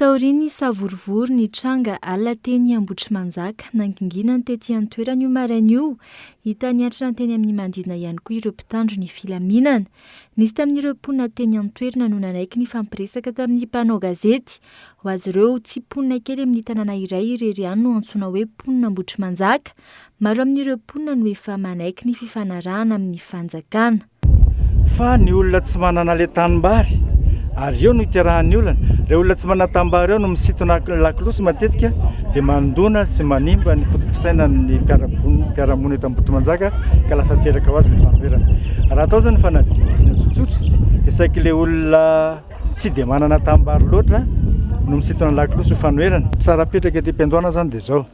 Taoriny savorivory ny tranga alina teny Ambohitrimanjaka nanginginany tety an-toerana io maraina io. Hita niatrana teny amin'ny mandina ihany koa ireo mpitandro ny filaminana. Nisy tamin'ireo mponina teny an-toerana no nanaiky ny fampiresaka tamin'ny mpanao gazety. Ho azy ireo tsy mponina kely amin'ny tanàna iray irery ihany no antsoina hoe mponina Ambohitrimanjaka. Maro amin'ireo mponina no efa manaiky ny fifanarahana amin'ny fanjakana. Fa ny olona tsy manana le tanimbary ary eo no iterahan'ny olona. Ireo olona tsy manana tanimbary eo no misintona lakolosy matetika dia mandona sy manimba ny fotom-pisaina ny mpiara-monina eto Ambohitrimanjaka ka lasa teraka ho azy ny fanoherana. Raha atao zany fanadihadiana tsotsotra dia saika ilay olona tsy dia manana tanimbary loatra no misintona lakolosy ho fanoherana. Tsara petraka ety am-piandohana zany dia zao.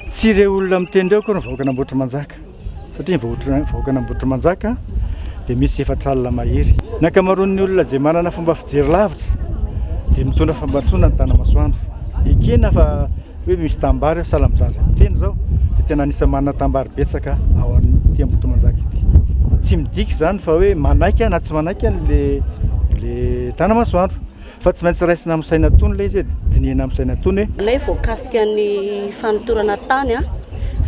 Tsy ireo olona mitendry eo koa ny vahoakana Ambohitrimanjaka satria ny vahoakana Ambohitrimanjaka dia misy efatra alina mahery. Ny ankamaroan'ny olona izay manana fomba fijery lavitra dia mitondra fambantsona ny tanamasoandro. Ekena fa hoe misy tanimbary salamzaza miteny zao dia tena anisany manana tanimbary betsaka ao an'ity Ambohitrimanjaka ity. Tsy midika zany fa hoe manaika na tsy manaika le tanamasoandro fa tsy maintsy raisina amin'ny saina tony ilay izy dinihana amin'ny saina tony hoe ilay voakasika ny fanotorana tany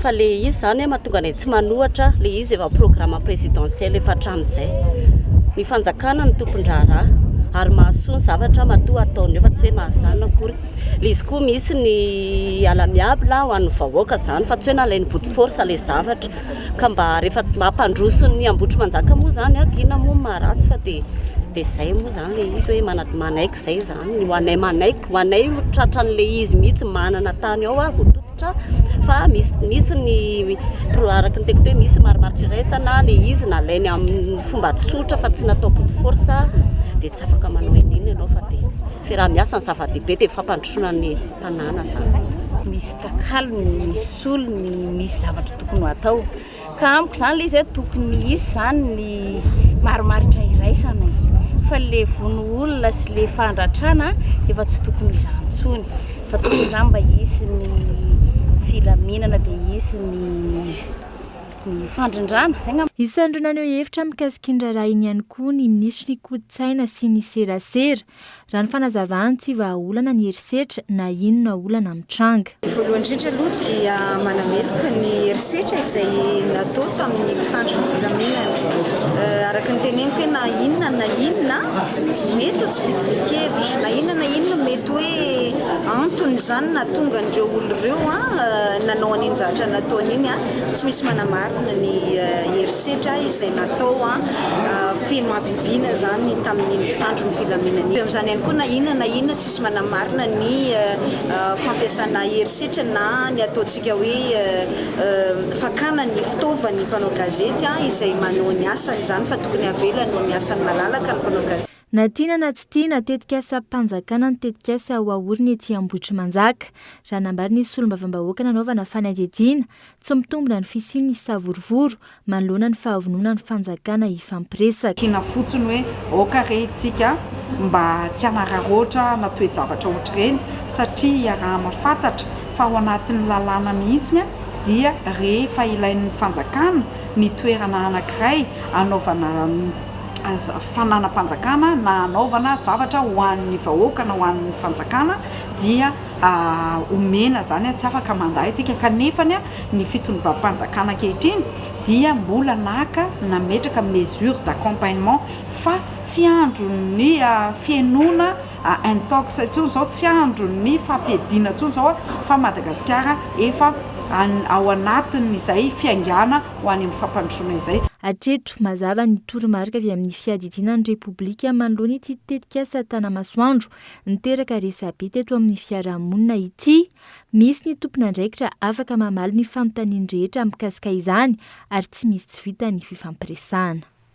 fa le izy zany mahatonga anay tsy manohatra le izy efa programme présidentiel efa hatramin'izay. Ny fanjakana ny tompon-draharaha ary mahasoa ny zavatra matoa ataony efa tsy hoe mahazana akory. Le izy koa misy ny alamiabla ho an'ny vahoaka zany fa tsy hoe nalainy bout de force le zavatra ka mba rehefa mampandroso ny Ambohitrimanjaka moa zany akina moa maharatsy fa dia zay moa zany le izy hoe manaiky zay zany ho anay manaiky ho anay tratran'le izy mihitsy manana tany ao voatototra fa misy ny araka ny teko hoe misy marimaritra iraisana le izy nalainy amin'ny fomba tsotra fa tsy natao bout de force dia tsy afaka manao eniny ianao fa dia fiaraha-miasa ny zava-dehibe dia fampandrosoana ny tanàna zany. Misy takalony, misy solony, misy zavatra tokony atao ka amiko zany le izy hoe tokony isy zany ny marimaritra iraisana fa le vono olona sy le fandratrana efa tsy tokony izany intsony fa tokony izany mba hisy ny filaminana dia hisy ny fandrindrana zay ngamba. Isan'ireo naneho hevitra mikasika ny raharaha iny ihany koa ny minisitry ny kolotsaina sy ny serasera raha ny fanazavany tsy vahaolana ny herisetra na inona olana mitranga. Voalohany indrindra aloha dia manamelika ny herisetra izay natao tamin'ny mpitandro ny filaminana. Araka ny teneniko hoe na inona mety tsy vidi-voan-kevitra na inona mety hoe antony zany na tonga an'ireo olona ireo nanao an'iny zavatra natao an'iny tsy misy manamarina ny herisetra izay natao feno abibiana zany tamin'ny mpitandro ny filaminana. Amin'izany ihany koa na inona tsy misy manamarina ny fampiasana herisetra na ny ataontsika hoe fakana ny fitaovan'ny mpanao gazety izay manao ny asany zany fa tokony avela no ny asany malalaka ny mpanao gazety. Na tiana na tsy tiana tetika asa mpanjakana ny tetika asa ho ahoriny ety Ambohitrimanjaka. Raha nambary ny solombavambahoaka nanaovana fanadihadiana tsy mitombina ny fisiany savorovoro manoloana ny fahavonona ny fanjakana ifampiresaka. Tiana fotsiny hoe oka retsika mba tsy hanararoatra na toe-javatra ohatr'ireny satria raha mahafantatra fa ao anatin'ny lalàna mihitsy dia rehefa ilain'ny fanjakana ny toerana anankiray anaovana fananam-panjakana na anaovana zavatra ho an'ny vahoaka na ho an'ny fanjakana dia omena zany tsy afaka mandahintsika kanefany ny fitondram-panjakana ankehitriny dia mbola naka nametraka mesure d'accompagnement fa tsy andro ny fiainona intox intsony zao tsy andro ny fampiadiana intsony zao fa Madagasikara efa ao anatin'izay fiangana ho any amin'ny fampandrosoana izay. Hatreto mazava ny toromarika avy amin'ny fiadidinan'ny Repoblika manoloana ity tetika asa tanamasoandro niteraka resabe teto amin'ny fiarahamonina ity. Misy ny tompon'andraikitra afaka mamaly ny fanontaniany rehetra mikasika izany ary tsy misy tsy vita ny fifampiresahana.